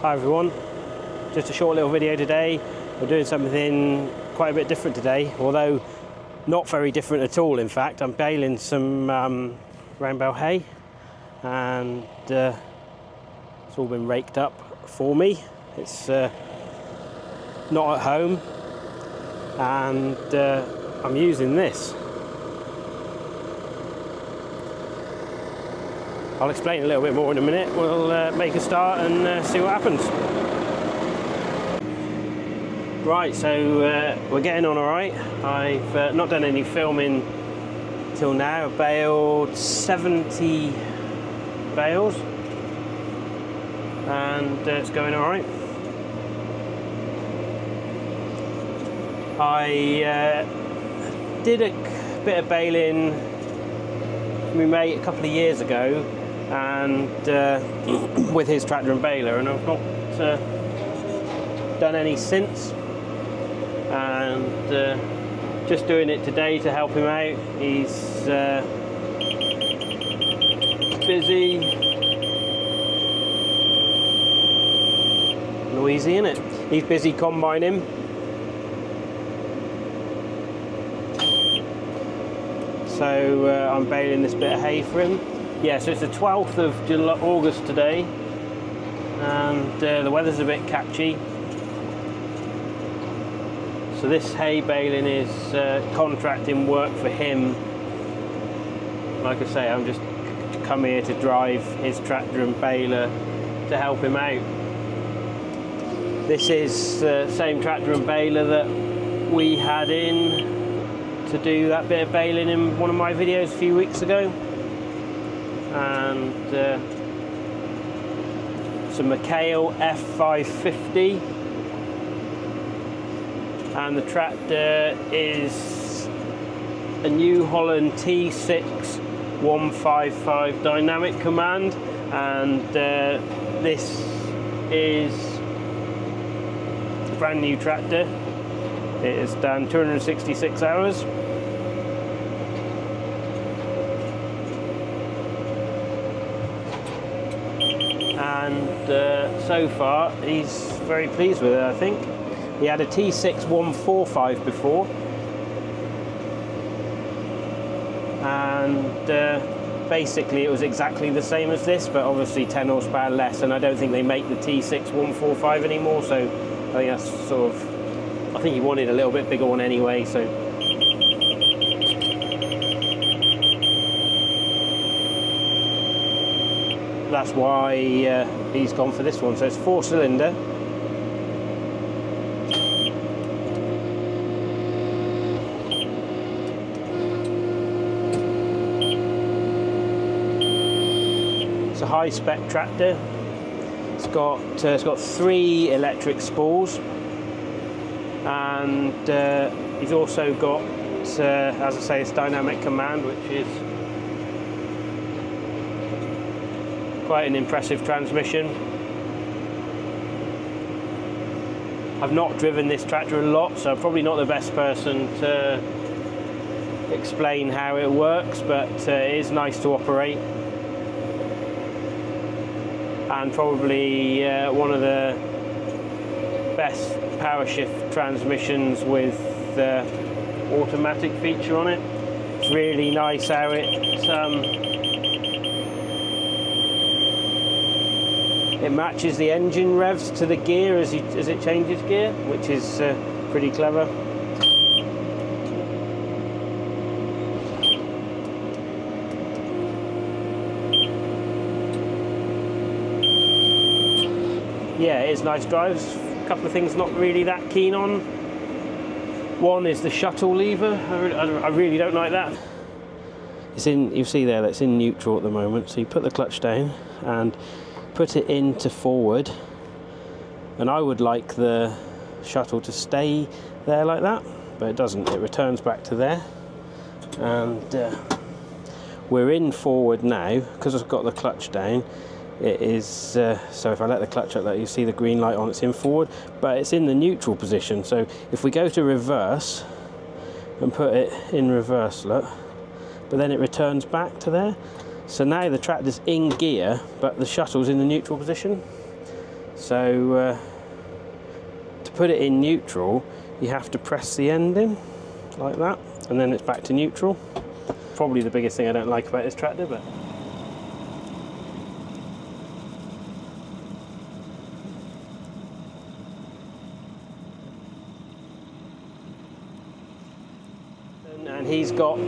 Hi everyone, just a short little video today. We're doing something quite a bit different today, although not very different at all. In fact, I'm baling some round bale hay, and it's all been raked up for me. It's not at home, and I'm using this. I'll explain a little bit more in a minute. We'll make a start and see what happens. Right, so we're getting on all right. I've not done any filming till now. I've baled 70 bales, and it's going all right. I did a bit of baling with my mate a couple of years ago, and with his tractor and baler, and I've not done any since, and just doing it today to help him out. He's busy, noisy, isn't it? He's busy combining. So I'm baling this bit of hay for him. Yeah, so it's the 12th of August today, and the weather's a bit catchy. So this hay baling is contracting work for him. Like I say, I'm just come here to drive his tractor and baler to help him out. This is the same tractor and baler that we had in to do that bit of baling in one of my videos a few weeks ago. And it's a McHale F550, and the tractor is a New Holland T6155 dynamic command, and this is a brand new tractor. It has done 266 hours. And so far he's very pleased with it, I think. He had a T6145 before, and basically it was exactly the same as this, but obviously 10 horsepower less, and I don't think they make the T6145 anymore, so I think that's sort of, I think he wanted a little bit bigger one anyway, so that's why he's gone for this one. So it's 4-cylinder. It's a high-spec tractor. It's got 3 electric spools, and he's also got, as I say, it's dynamic command, which is quite an impressive transmission. I've not driven this tractor a lot, so I'm probably not the best person to explain how it works, but it is nice to operate, and probably one of the best power shift transmissions with the automatic feature on it. It's really nice how it matches the engine revs to the gear as it changes gear, which is pretty clever. Yeah, it is nice drives. A couple of things not really that keen on. One is the shuttle lever. I really don't like that. It's in, you see there, that's in neutral at the moment. So you put the clutch down and put it into forward, and I would like the shuttle to stay there like that, but it doesn't. It returns back to there, and we're in forward now because I've got the clutch down. It is so if I let the clutch up, you see the green light on, it's in forward, but it's in the neutral position. So if we go to reverse and put it in reverse, look, but then it returns back to there. So now the tractor's in gear, but the shuttle's in the neutral position. So to put it in neutral, you have to press the end in like that, and then it's back to neutral. Probably the biggest thing I don't like about this tractor, but and he's got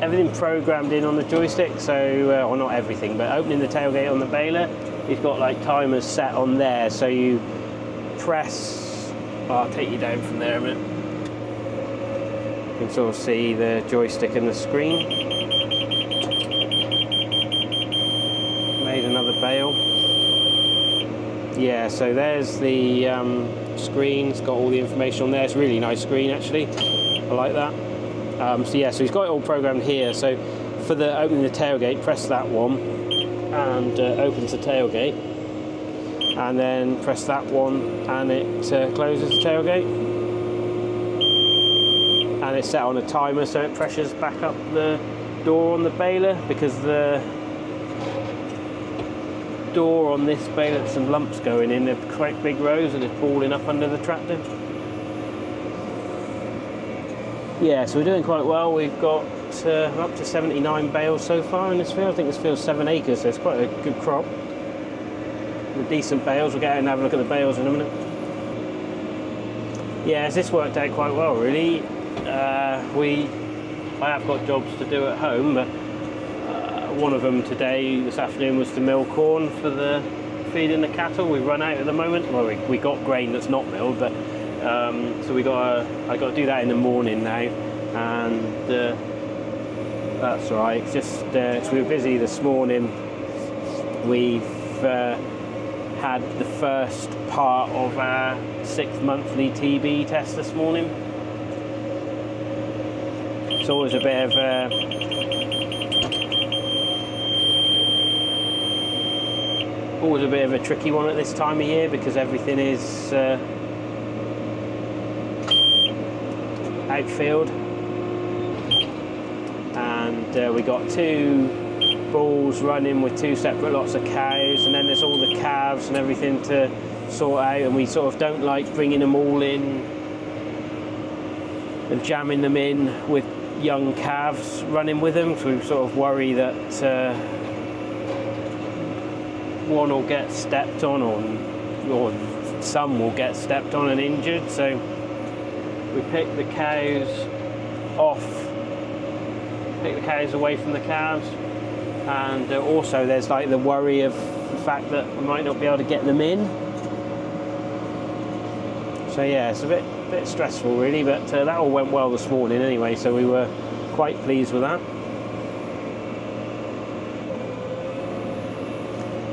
everything programmed in on the joystick, so well, not everything, but opening the tailgate on the baler, he's got like timers set on there, so you press, I'll take you down from there a minute. You can sort of see the joystick and the screen. Made another bale. Yeah, so there's the screen, it's got all the information on there. It's a really nice screen actually, I like that. So yeah, so he's got it all programmed here. So for the opening the tailgate, press that one and opens the tailgate, and then press that one and it closes the tailgate, and it's set on a timer so it pressures back up the door on the baler, because the door on this baler, there's some lumps going in, they're quite big rows and it's balling up under the tractor. Yeah, so we're doing quite well. We've got up to 79 bales so far in this field. I think this field's 7 acres, so it's quite a good crop. With decent bales. We'll get out and have a look at the bales in a minute. Yeah, this worked out quite well really. I have got jobs to do at home, but one of them this afternoon was to mill corn for the feeding the cattle. We've run out at the moment. Well, we got grain that's not milled, but so I got to do that in the morning now, and that's all right. It's just so we were busy this morning. We've had the first part of our 6th monthly TB test this morning. It's always a bit of a tricky one at this time of year, because everything is outfield, and we got 2 bulls running with 2 separate lots of cows, and then there's all the calves and everything to sort out, and we sort of don't like bringing them all in and jamming them in with young calves running with them, because we sort of worry that one will get stepped on, or some will get stepped on and injured. So we pick the cows away from the calves, and also there's like the worry of the fact that we might not be able to get them in. So yeah, it's a bit stressful really, but that all went well this morning anyway, so we were quite pleased with that.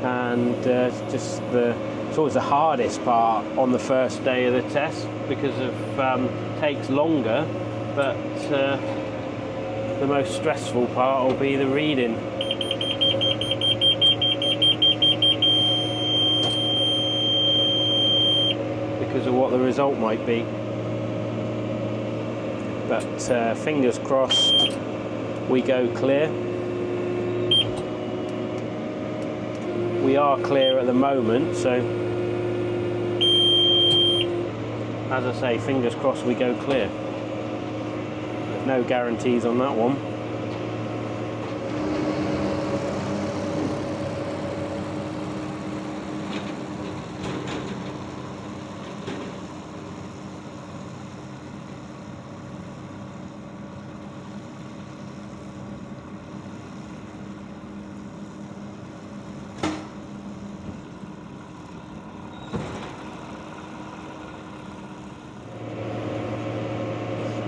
And it's always the hardest part on the first day of the test, because of takes longer, but the most stressful part will be the reading. Because of what the result might be. But fingers crossed we go clear. We are clear at the moment, so as I say, fingers crossed we go clear. There's no guarantees on that one.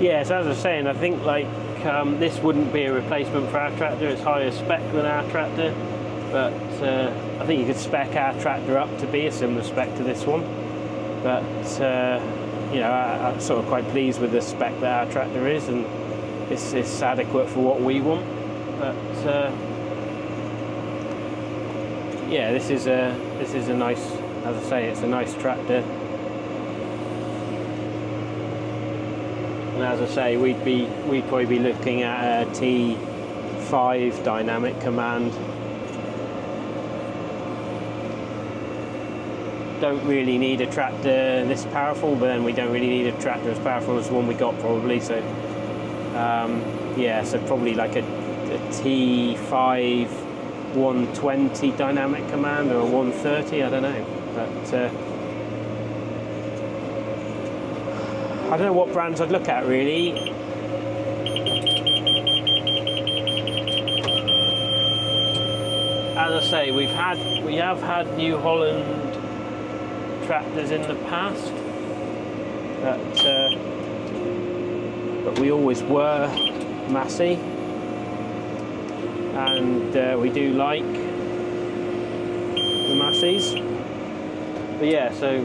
Yeah, so as I was saying, I think like this wouldn't be a replacement for our tractor. It's higher spec than our tractor, but I think you could spec our tractor up to be a similar spec to this one. But you know, I'm sort of quite pleased with the spec that our tractor is, and it's adequate for what we want. But yeah, this is a nice, as I say, it's a nice tractor. And as I say, we'd probably be looking at a T5 dynamic command. don't really need a tractor this powerful, but then we don't really need a tractor as powerful as the one we got probably. So yeah, so probably like a T5 120 dynamic command or a 130, I don't know. But I don't know what brands I'd look at really. As I say, we have had New Holland tractors in the past, but we always were Massey, and we do like the Masseys. But yeah, so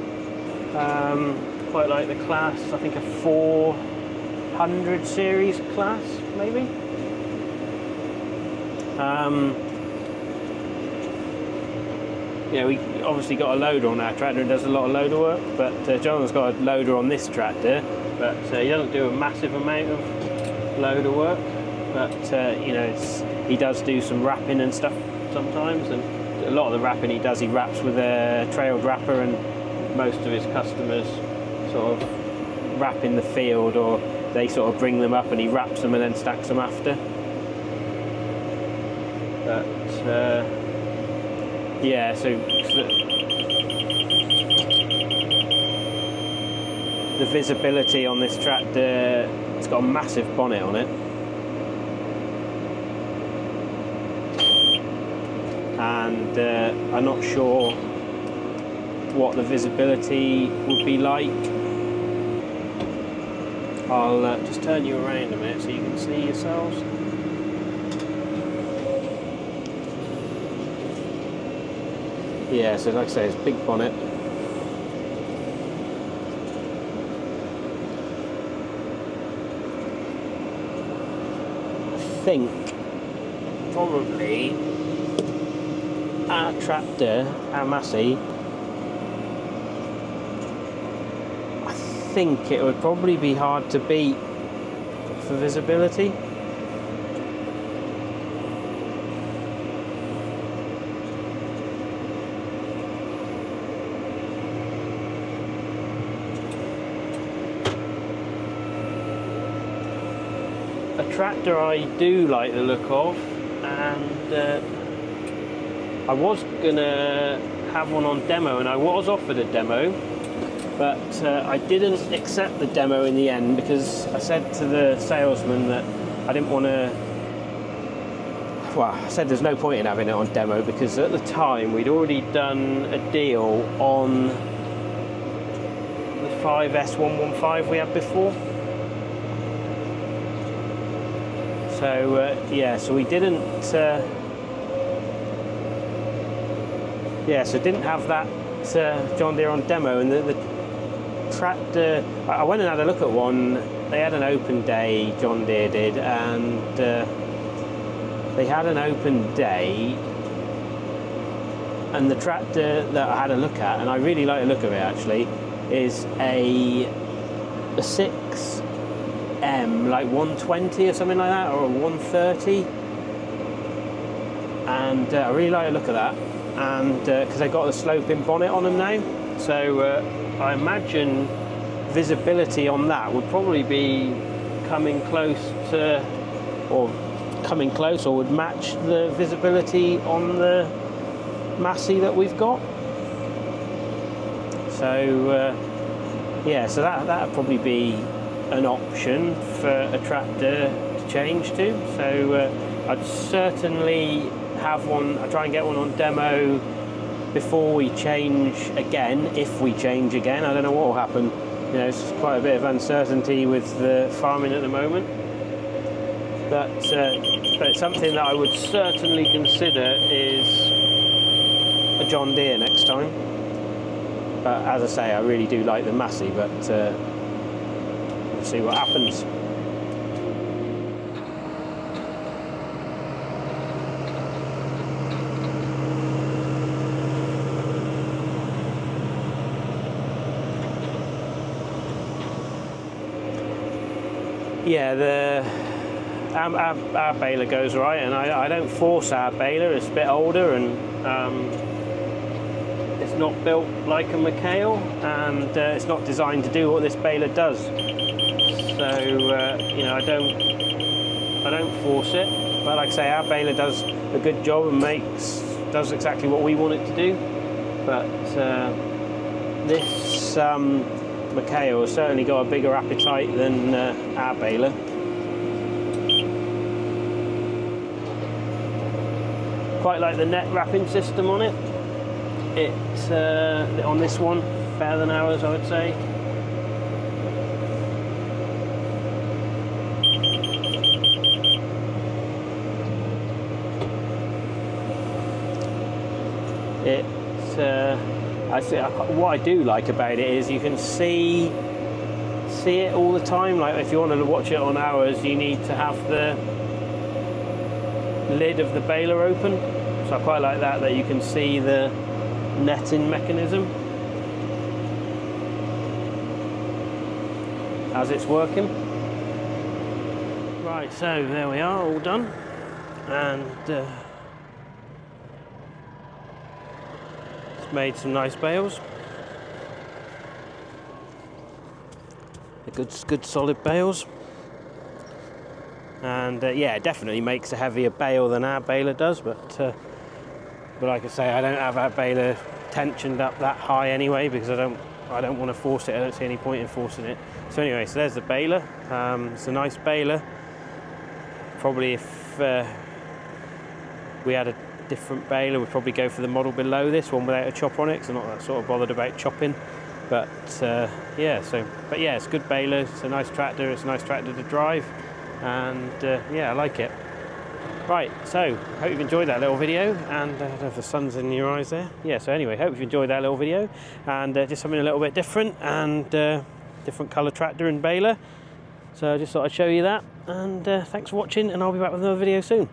quite like the class. I think a 400 series class, maybe. Yeah, we obviously got a loader on our tractor and does a lot of loader work, but Jonathan's got a loader on this tractor, but he doesn't do a massive amount of loader work, but you know, he does do some wrapping and stuff sometimes, and a lot of the wrapping he does, he wraps with a trailed wrapper, and most of his customers sort of wrap in the field, or they sort of bring them up and he wraps them and then stacks them after. But yeah, so the visibility on this tractor, it's got a massive bonnet on it, and I'm not sure what the visibility would be like. I'll just turn you around a minute so you can see yourselves. Yeah, so like I say, it's a big bonnet. I think probably our tractor, our Massey, I think it would probably be hard to beat for visibility. A tractor I do like the look of, and I was gonna have one on demo, and I was offered a demo, but I didn't accept the demo in the end because I said to the salesman that I didn't want to. Well, I said there's no point in having it on demo because at the time we'd already done a deal on the 5S115 we had before. So yeah, so we didn't. Yeah, so didn't have that John Deere on demo, and the tractor. I went and had a look at one. They had an open day, John Deere did, and they had an open day, and the tractor that I had a look at, and I really like the look of it actually, is a 6M, like 120 or something like that, or a 130, and I really like the look of that, and because they've got the sloping bonnet on them now, so I imagine visibility on that would probably be coming close to, or would match the visibility on the Massey that we've got. So yeah, so that would probably be an option for a tractor to change to. So I'd certainly have one. I try and get one on demo before we change again. If we change again, I don't know what will happen. You know, it's quite a bit of uncertainty with the farming at the moment. But something that I would certainly consider is a John Deere next time. But as I say, I really do like the Massey, but we'll see what happens. Yeah, our baler goes right, and I don't force our baler. It's a bit older, and It's not built like a McHale, and it's not designed to do what this baler does. So you know, I don't force it. But like I say, our baler does a good job and does exactly what we want it to do. But this McHale has certainly got a bigger appetite than our baler. Quite like the net wrapping system on it. It's on this one better than ours, I would say. What I do like about it is you can see it all the time. Like if you want to watch it on ours, you need to have the lid of the baler open. So I quite like that you can see the netting mechanism as it's working. Right, so there we are, all done, and it's made some nice bales. Good solid bales, and yeah, it definitely makes a heavier bale than our baler does, but like I say, I don't have our baler tensioned up that high anyway, because I don't want to force it. I don't see any point in forcing it. So anyway, so there's the baler. It's a nice baler. Probably if we had a different baler, we'd probably go for the model below this one without a chop on it, because I'm not that sort of bothered about chopping. But yeah, it's a good baler. It's a nice tractor. It's a nice tractor to drive, and yeah, I like it. Right, so hope you've enjoyed that little video, and I don't know if the sun's in your eyes there. Yeah, so anyway, hope you've enjoyed that little video, and just something a little bit different, and different colour tractor and baler. So I just thought I'd show you that, and thanks for watching, and I'll be back with another video soon.